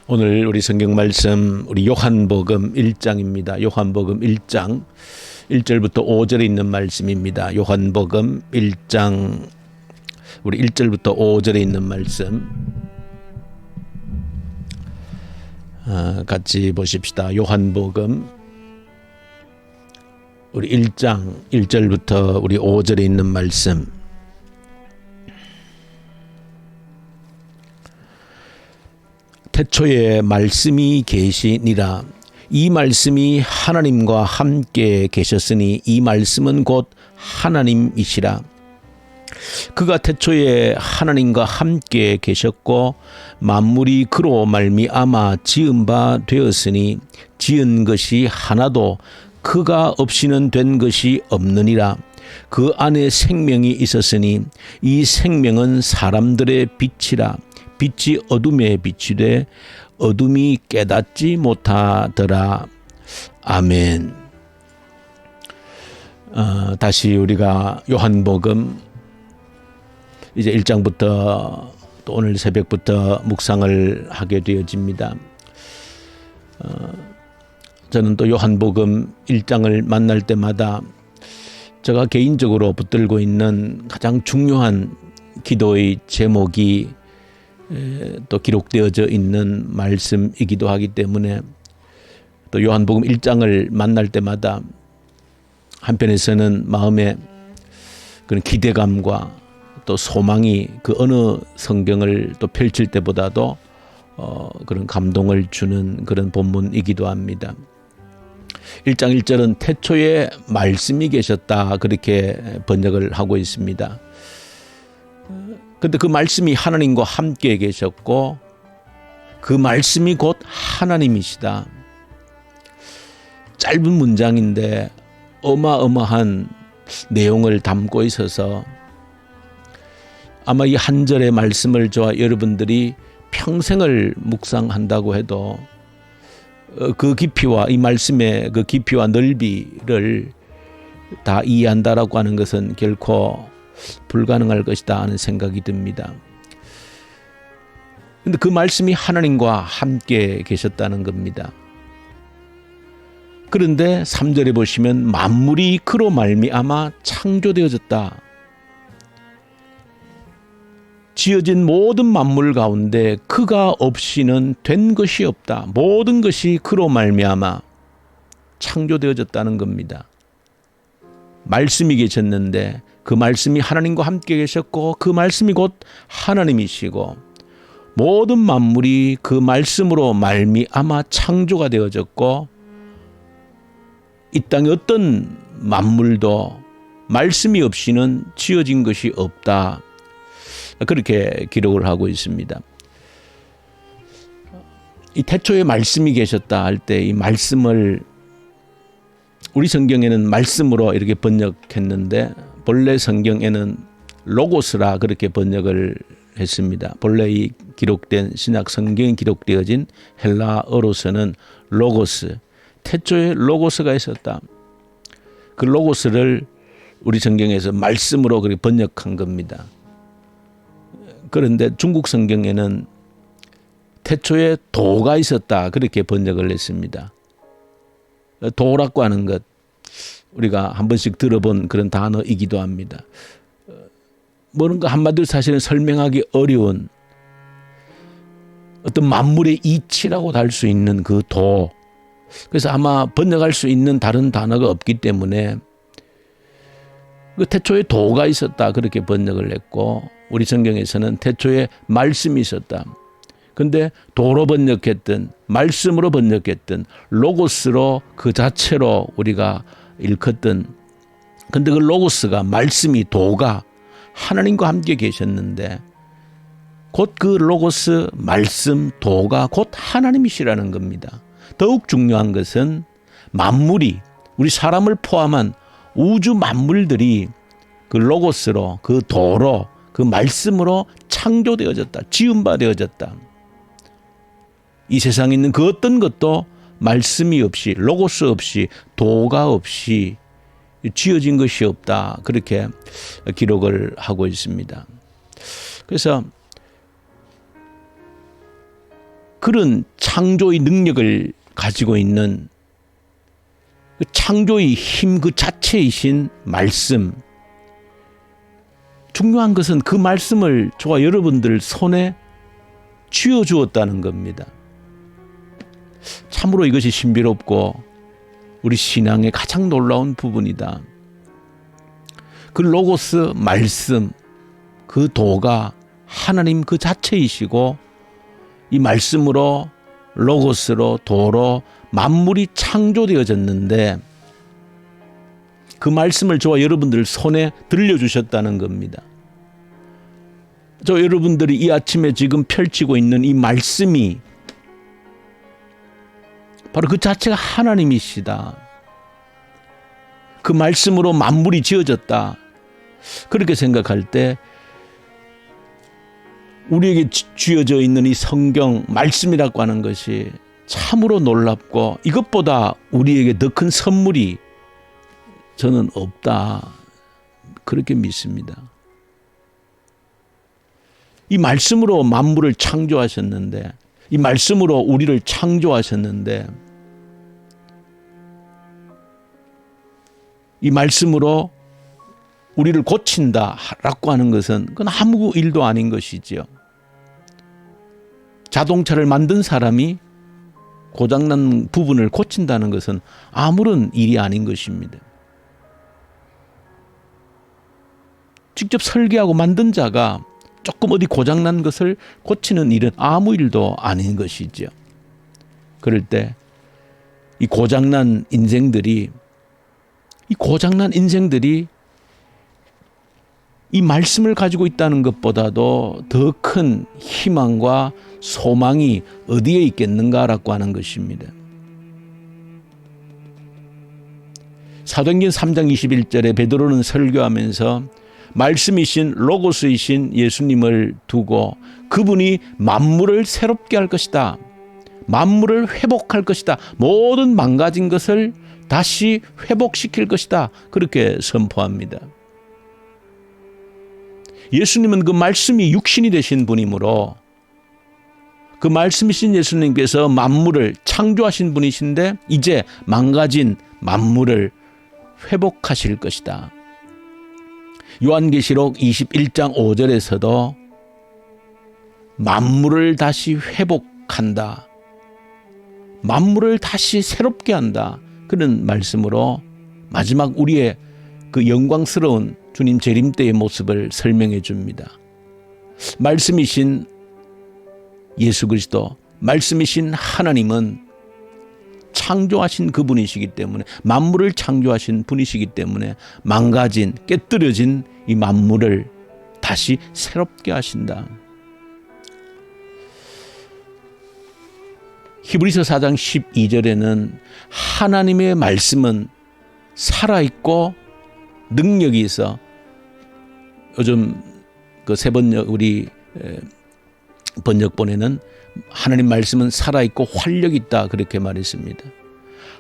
오늘 우리 성경 말씀 우리 요한복음 1장입니다. 요한복음 1장 1절부터 5절에 있는 말씀입니다. 요한복음 1장 우리 1절부터 5절에 있는 말씀 같이 보십시다. 요한복음 우리 1장 1절부터 우리 5절에 있는 말씀. 태초에 말씀이 계시니라. 이 말씀이 하나님과 함께 계셨으니 이 말씀은 곧 하나님이시라. 그가 태초에 하나님과 함께 계셨고 만물이 그로 말미암아 지은 바 되었으니 지은 것이 하나도 그가 없이는 된 것이 없느니라. 그 안에 생명이 있었으니 이 생명은 사람들의 빛이라. 빛이 어둠에 비치되 어둠이 깨닫지 못하더라. 아멘. 다시 우리가 요한복음 이제 1장부터 또 오늘 새벽부터 묵상을 하게 되어집니다. 저는 또 요한복음 1장을 만날 때마다 제가 개인적으로 붙들고 있는 가장 중요한 기도의 제목이 또 기록되어져 있는 말씀이기도 하기 때문에 또 요한복음 1장을 만날 때마다 한편에서는 마음에 그런 기대감과 또 소망이 그 어느 성경을 또 펼칠 때보다도 그런 감동을 주는 그런 본문이기도 합니다. 1장 1절은 태초에 말씀이 계셨다 그렇게 번역을 하고 있습니다. 근데 그 말씀이 하나님과 함께 계셨고 그 말씀이 곧 하나님이시다. 짧은 문장인데 어마어마한 내용을 담고 있어서 아마 이 한 절의 말씀을 저와 여러분들이 평생을 묵상한다고 해도 그 깊이와 이 말씀의 그 깊이와 넓이를 다 이해한다라고 하는 것은 결코 불가능할 것이다 하는 생각이 듭니다. 그런데 그 말씀이 하나님과 함께 계셨다는 겁니다. 그런데 3절에 보시면 만물이 그로 말미암아 창조되어졌다. 지어진 모든 만물 가운데 그가 없이는 된 것이 없다. 모든 것이 그로 말미암아 창조되어졌다는 겁니다. 말씀이 계셨는데 그 말씀이 하나님과 함께 계셨고 그 말씀이 곧 하나님이시고 모든 만물이 그 말씀으로 말미암아 창조가 되어졌고 이 땅에 어떤 만물도 말씀이 없이는 지어진 것이 없다. 그렇게 기록을 하고 있습니다. 이 태초에 말씀이 계셨다 할 때 이 말씀을 우리 성경에는 말씀으로 이렇게 번역했는데 본래 성경에는 로고스라 그렇게 번역을 했습니다. 본래 이 기록된 신약 성경에 기록되어진 헬라어로서는 로고스, 태초에 로고스가 있었다. 그 로고스를 우리 성경에서 말씀으로 그렇게 번역한 겁니다. 그런데 중국 성경에는 태초에 도가 있었다 그렇게 번역을 했습니다. 도라고 하는 것 우리가 한 번씩 들어본 그런 단어이기도 합니다. 뭔가 한마디로 사실은 설명하기 어려운 어떤 만물의 이치라고 할 수 있는 그 도. 그래서 아마 번역할 수 있는 다른 단어가 없기 때문에 그 태초에 도가 있었다 그렇게 번역을 했고 우리 성경에서는 태초에 말씀이 있었다. 근데 도로 번역했든 말씀으로 번역했든 로고스로 그 자체로 우리가 일컫든 근데 그 로고스가 말씀이 도가 하나님과 함께 계셨는데 곧 그 로고스 말씀 도가 곧 하나님이시라는 겁니다. 더욱 중요한 것은 만물이 우리 사람을 포함한 우주 만물들이 그 로고스로 그 도로 그 말씀으로 창조되어졌다. 지은 바 되어졌다. 이 세상에 있는 그 어떤 것도 말씀이 없이 로고스 없이 도가 없이 지어진 것이 없다. 그렇게 기록을 하고 있습니다. 그래서 그런 창조의 능력을 가지고 있는 그 창조의 힘 그 자체이신 말씀. 중요한 것은 그 말씀을 저와 여러분들 손에 쥐어주었다는 겁니다. 참으로 이것이 신비롭고 우리 신앙의 가장 놀라운 부분이다. 그 로고스 말씀, 그 도가 하나님 그 자체이시고 이 말씀으로 로고스로 도로 만물이 창조되어졌는데 그 말씀을 저와 여러분들 손에 들려주셨다는 겁니다. 저 여러분들이 이 아침에 지금 펼치고 있는 이 말씀이 바로 그 자체가 하나님이시다. 그 말씀으로 만물이 지어졌다. 그렇게 생각할 때 우리에게 쥐어져 있는 이 성경 말씀이라고 하는 것이 참으로 놀랍고 이것보다 우리에게 더 큰 선물이 저는 없다. 그렇게 믿습니다. 이 말씀으로 만물을 창조하셨는데 이 말씀으로 우리를 창조하셨는데 이 말씀으로 우리를 고친다라고 하는 것은 그건 아무 일도 아닌 것이지요. 자동차를 만든 사람이 고장난 부분을 고친다는 것은 아무런 일이 아닌 것입니다. 직접 설계하고 만든 자가 조금 어디 고장난 것을 고치는 일은 아무 일도 아닌 것이죠. 그럴 때 이 고장난 인생들이 이 말씀을 가지고 있다는 것보다도 더 큰 희망과 소망이 어디에 있겠는가라고 하는 것입니다. 사도행전 3장 21절에 베드로는 설교하면서 말씀이신 로고스이신 예수님을 두고 그분이 만물을 새롭게 할 것이다. 만물을 회복할 것이다. 모든 망가진 것을 다시 회복시킬 것이다. 그렇게 선포합니다. 예수님은 그 말씀이 육신이 되신 분이므로 그 말씀이신 예수님께서 만물을 창조하신 분이신데 이제 망가진 만물을 회복하실 것이다. 요한계시록 21장 5절에서도 만물을 다시 회복한다. 만물을 다시 새롭게 한다. 그런 말씀으로 마지막 우리의 그 영광스러운 주님 재림 때의 모습을 설명해 줍니다. 말씀이신 예수 그리스도, 말씀이신 하나님은 창조하신 그분이시기 때문에 만물을 창조하신 분이시기 때문에 망가진 깨뜨려진 이 만물을 다시 새롭게 하신다. 히브리서 4장 12절에는 하나님의 말씀은 살아있고 능력이 있어. 요즘 그 새 번역 우리 번역본에는 하나님 말씀은 살아있고 활력이 있다 그렇게 말했습니다.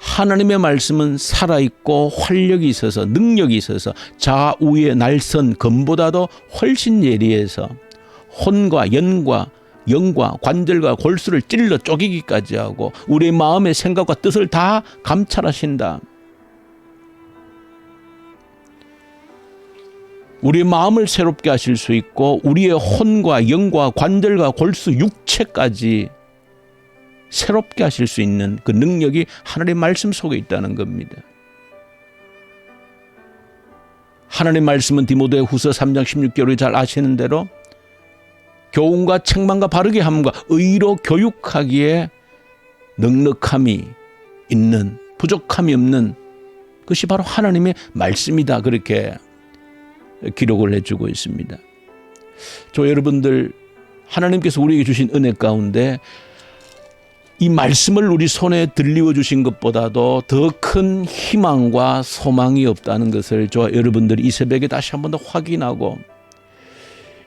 하나님의 말씀은 살아있고 활력이 있어서 능력이 있어서 좌우의 날선 검보다도 훨씬 예리해서 혼과 영과 관절과 골수를 찔러 쪼개기까지 하고 우리의 마음의 생각과 뜻을 다 감찰하신다. 우리의 마음을 새롭게 하실 수 있고 우리의 혼과 영과 관절과 골수 육체까지 새롭게 하실 수 있는 그 능력이 하나님의 말씀 속에 있다는 겁니다. 하나님의 말씀은 디모데 후서 3장 16절에 잘 아시는 대로 교훈과 책망과 바르게 함과 의로 교육하기에 넉넉함이 있는 부족함이 없는 것이 바로 하나님의 말씀이다 그렇게 기록을 해주고 있습니다. 저 여러분들 하나님께서 우리에게 주신 은혜 가운데 이 말씀을 우리 손에 들리워 주신 것보다도 더 큰 희망과 소망이 없다는 것을 저와 여러분들이 이 새벽에 다시 한 번 더 확인하고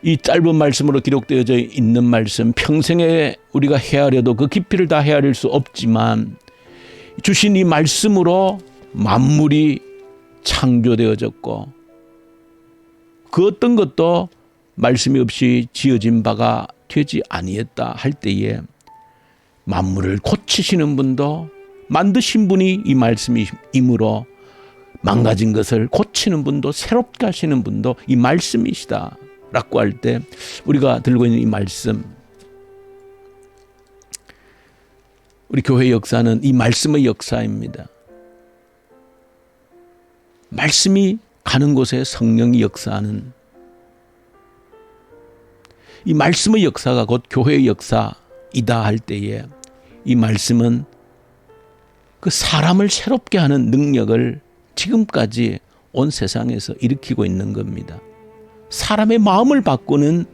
이 짧은 말씀으로 기록되어져 있는 말씀 평생에 우리가 헤아려도 그 깊이를 다 헤아릴 수 없지만 주신 이 말씀으로 만물이 창조되어졌고 그 어떤 것도 말씀이 없이 지어진 바가 되지 아니했다 할 때에 만물을 고치시는 분도 만드신 분이 이 말씀이므로 망가진 것을 고치는 분도 새롭게 하시는 분도 이 말씀이시다 라고 할 때 우리가 들고 있는 이 말씀, 우리 교회 역사는 이 말씀의 역사입니다. 말씀이 가는 곳에 성령이 역사하는 이 말씀의 역사가 곧 교회의 역사이다 할 때에 이 말씀은 그 사람을 새롭게 하는 능력을 지금까지 온 세상에서 일으키고 있는 겁니다. 사람의 마음을 바꾸는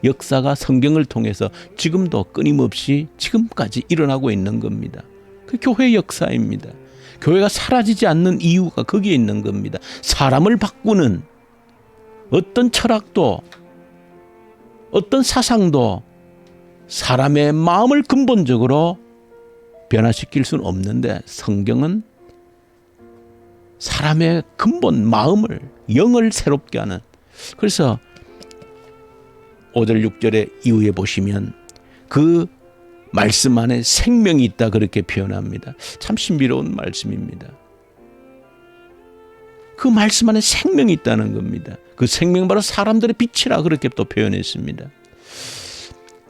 역사가 성경을 통해서 지금도 끊임없이 지금까지 일어나고 있는 겁니다. 그 교회의 역사입니다. 교회가 사라지지 않는 이유가 거기에 있는 겁니다. 사람을 바꾸는 어떤 철학도 어떤 사상도 사람의 마음을 근본적으로 변화시킬 수는 없는데 성경은 사람의 근본 마음을 영을 새롭게 하는, 그래서 5절 6절의 이후에 보시면 그 말씀 안에 생명이 있다 그렇게 표현합니다. 참 신비로운 말씀입니다. 그 말씀 안에 생명이 있다는 겁니다. 그 생명 바로 사람들의 빛이라 그렇게 또 표현했습니다.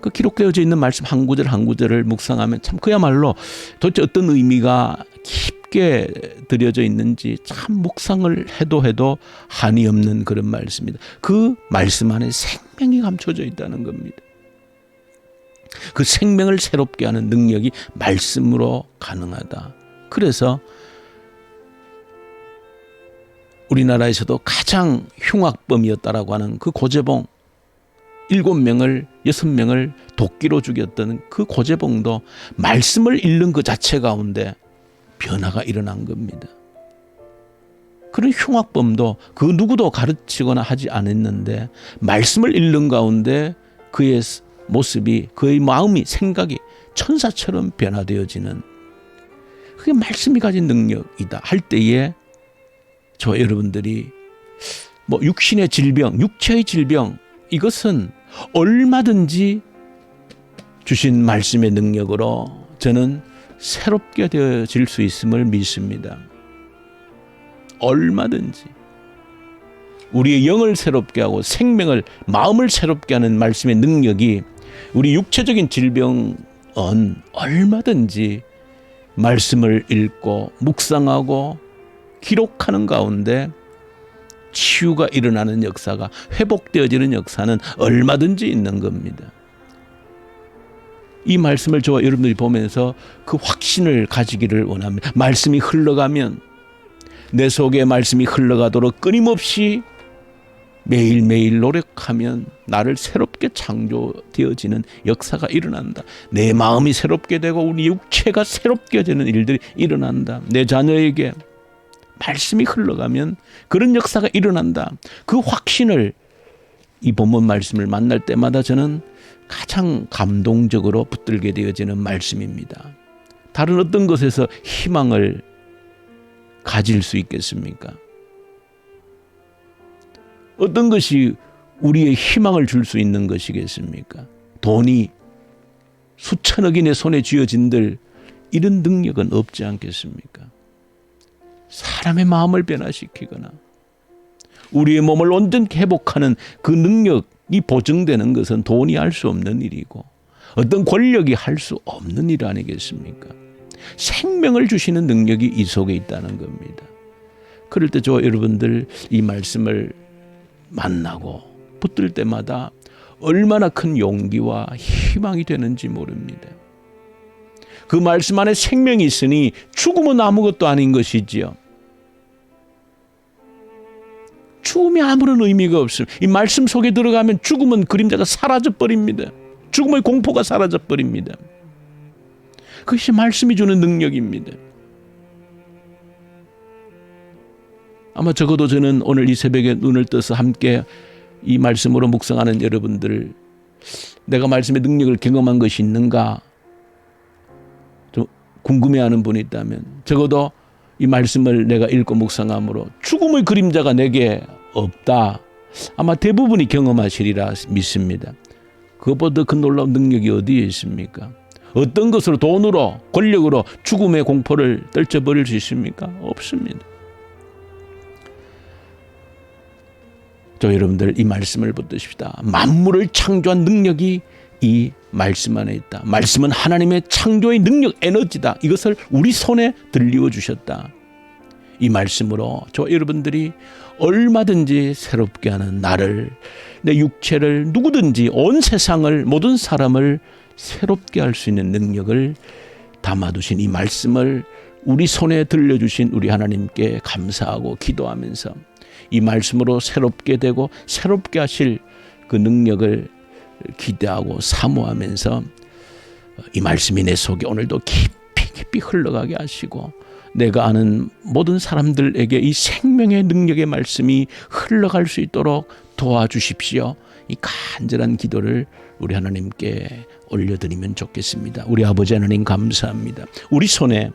그 기록되어져 있는 말씀 한 구절 한 구절을 묵상하면 참 그야말로 도대체 어떤 의미가 깊게 들여져 있는지 참 묵상을 해도 한이 없는 그런 말씀입니다. 그 말씀 안에 생명이 감춰져 있다는 겁니다. 그 생명을 새롭게 하는 능력이 말씀으로 가능하다. 그래서 우리나라에서도 가장 흉악범이었다라고 하는 그 고재봉 7명을 6명을 도끼로 죽였던 그 고재봉도 말씀을 읽는 그 자체 가운데 변화가 일어난 겁니다. 그런 흉악범도 그 누구도 가르치거나 하지 않았는데 말씀을 읽는 가운데 그의 모습이, 그의 마음이, 생각이 천사처럼 변화되어지는, 그게 말씀이 가진 능력이다 할 때에 저 여러분들이 뭐 육신의 질병, 육체의 질병, 이것은 얼마든지 주신 말씀의 능력으로 저는 새롭게 되어질 수 있음을 믿습니다. 얼마든지 우리의 영을 새롭게 하고 생명을, 마음을 새롭게 하는 말씀의 능력이 우리 육체적인 질병은 얼마든지 말씀을 읽고 묵상하고 기록하는 가운데 치유가 일어나는 역사가, 회복되어지는 역사는 얼마든지 있는 겁니다. 이 말씀을 저와 여러분들이 보면서 그 확신을 가지기를 원합니다. 말씀이 흘러가면, 내 속에 말씀이 흘러가도록 끊임없이 매일매일 노력하면 나를 새롭게 창조되어지는 역사가 일어난다. 내 마음이 새롭게 되고 우리 육체가 새롭게 되는 일들이 일어난다. 내 자녀에게 말씀이 흘러가면 그런 역사가 일어난다. 그 확신을 이 본문 말씀을 만날 때마다 저는 가장 감동적으로 붙들게 되어지는 말씀입니다. 다른 어떤 것에서 희망을 가질 수 있겠습니까? 어떤 것이 우리의 희망을 줄 수 있는 것이겠습니까? 돈이 수천억인의 손에 쥐어진들 이런 능력은 없지 않겠습니까? 사람의 마음을 변화시키거나 우리의 몸을 온전히 회복하는 그 능력이 보증되는 것은 돈이 할 수 없는 일이고 어떤 권력이 할 수 없는 일 아니겠습니까? 생명을 주시는 능력이 이 속에 있다는 겁니다. 그럴 때 저 여러분들 이 말씀을 만나고 붙들 때마다 얼마나 큰 용기와 희망이 되는지 모릅니다. 그 말씀 안에 생명이 있으니 죽음은 아무것도 아닌 것이지요. 죽음이 아무런 의미가 없습니다. 이 말씀 속에 들어가면 죽음은 그림자가 사라져버립니다. 죽음의 공포가 사라져버립니다. 그것이 말씀이 주는 능력입니다. 아마 적어도 저는 오늘 이 새벽에 눈을 떠서 함께 이 말씀으로 묵상하는 여러분들, 내가 말씀의 능력을 경험한 것이 있는가 좀 궁금해하는 분이 있다면 적어도 이 말씀을 내가 읽고 묵상함으로 죽음의 그림자가 내게 없다, 아마 대부분이 경험하시리라 믿습니다. 그것보다 그 놀라운 능력이 어디에 있습니까? 어떤 것으로, 돈으로, 권력으로 죽음의 공포를 떨쳐버릴 수 있습니까? 없습니다. 저 여러분들 이 말씀을 붙드십시다. 만물을 창조한 능력이 이 말씀 안에 있다. 말씀은 하나님의 창조의 능력, 에너지다. 이것을 우리 손에 들리워 주셨다. 이 말씀으로 저 여러분들이 얼마든지 새롭게 하는 나를, 내 육체를, 누구든지 온 세상을, 모든 사람을 새롭게 할 수 있는 능력을 담아두신 이 말씀을 우리 손에 들려주신 우리 하나님께 감사하고 기도하면서 이 말씀으로 새롭게 되고 새롭게 하실 그 능력을 기대하고 사모하면서 이 말씀이 내 속에 오늘도 깊이 흘러가게 하시고 내가 아는 모든 사람들에게 이 생명의 능력의 말씀이 흘러갈 수 있도록 도와주십시오. 이 간절한 기도를 우리 하나님께 올려드리면 좋겠습니다. 우리 아버지 하나님 감사합니다. 우리 손에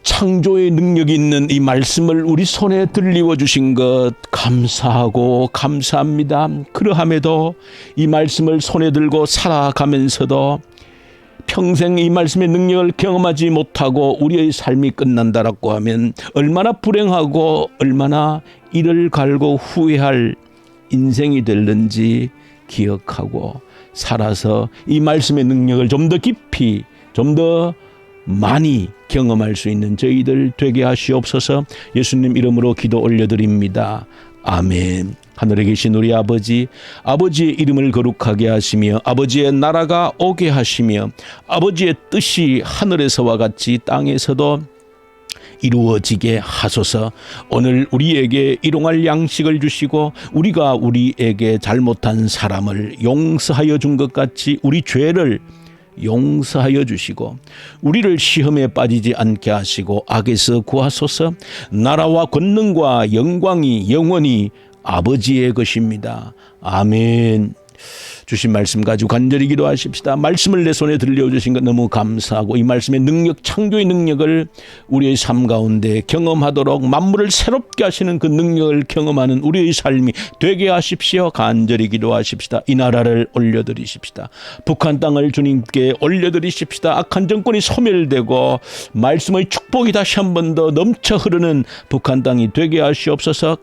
창조의 능력이 있는 이 말씀을 우리 손에 들리워 주신 것 감사하고 감사합니다. 그러함에도 이 말씀을 손에 들고 살아가면서도 평생 이 말씀의 능력을 경험하지 못하고 우리의 삶이 끝난다라고 하면 얼마나 불행하고 얼마나 이를 갈고 후회할 인생이 될는지 기억하고 살아서 이 말씀의 능력을 좀 더 깊이, 좀 더 많이 경험할 수 있는 저희들 되게 하시옵소서. 예수님 이름으로 기도 올려드립니다. 아멘. 하늘에 계신 우리 아버지, 아버지의 이름을 거룩하게 하시며 아버지의 나라가 오게 하시며 아버지의 뜻이 하늘에서와 같이 땅에서도 이루어지게 하소서. 오늘 우리에게 일용할 양식을 주시고 우리가 우리에게 잘못한 사람을 용서하여 준 것 같이 우리 죄를 용서하여 주시고 우리를 시험에 빠지지 않게 하시고 악에서 구하소서. 나라와 권능과 영광이 영원히 아버지의 것입니다. 아멘. 주신 말씀 가지고 간절히 기도하십시다. 말씀을 내 손에 들려주신 것 너무 감사하고 이 말씀의 능력, 창조의 능력을 우리의 삶 가운데 경험하도록 만물을 새롭게 하시는 그 능력을 경험하는 우리의 삶이 되게 하십시오. 간절히 기도하십시다. 이 나라를 올려드리십시다. 북한 땅을 주님께 올려드리십시다. 악한 정권이 소멸되고 말씀의 축복이 다시 한 번 더 넘쳐 흐르는 북한 땅이 되게 하시옵소서.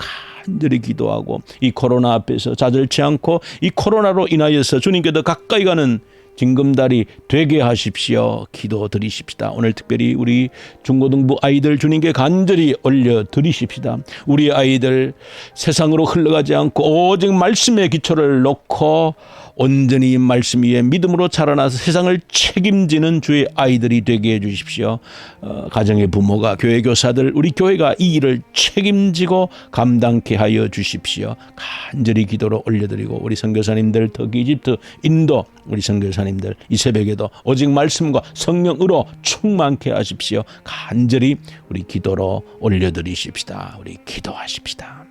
간절히 기도하고 이 코로나 앞에서 좌절치 않고 이 코로나로 인하여서 주님께 더 가까이 가는 징검다리 되게 하십시오. 기도드리십시다. 오늘 특별히 우리 중고등부 아이들 주님께 간절히 올려드리십시다. 우리 아이들 세상으로 흘러가지 않고 오직 말씀의 기초를 놓고 온전히 말씀 위에 믿음으로 자라나서 세상을 책임지는 주의 아이들이 되게 해주십시오. 가정의 부모가, 교회 교사들, 우리 교회가 이 일을 책임지고 감당케 하여 주십시오. 간절히 기도로 올려드리고 우리 선교사님들, 터키, 이집트, 인도 우리 선교사님들 이 새벽에도 오직 말씀과 성령으로 충만케 하십시오. 간절히 우리 기도로 올려드리십시다. 우리 기도하십시다.